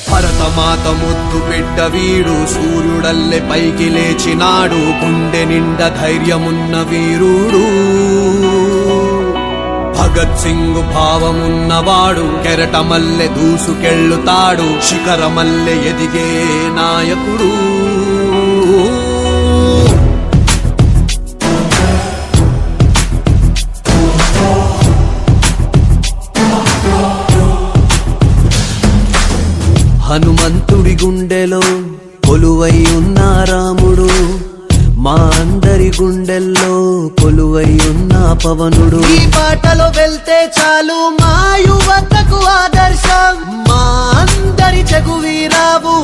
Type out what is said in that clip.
భరతమాత ముద్దు బిడ్డ వీడు, సూర్యుడల్లె పైకి లేచినాడు, గుండె నిండా ధైర్యమున్న వీరుడు. భగత్ సింగ్ భావమున్నవాడు, కెరటమల్లె దూసుకెళ్ళుతాడు, శిఖరమల్లె ఎదిగే నాయకుడు. హనుమంతుడి గుండెలో కొలువై ఉన్న రాముడు, మా అందరి గుండెల్లో కొలువై ఉన్న పవనుడు. ఈ బాటలో వెళ్తే చాలు మా యువతకు ఆదర్శం, మా అందరి జగువీరావు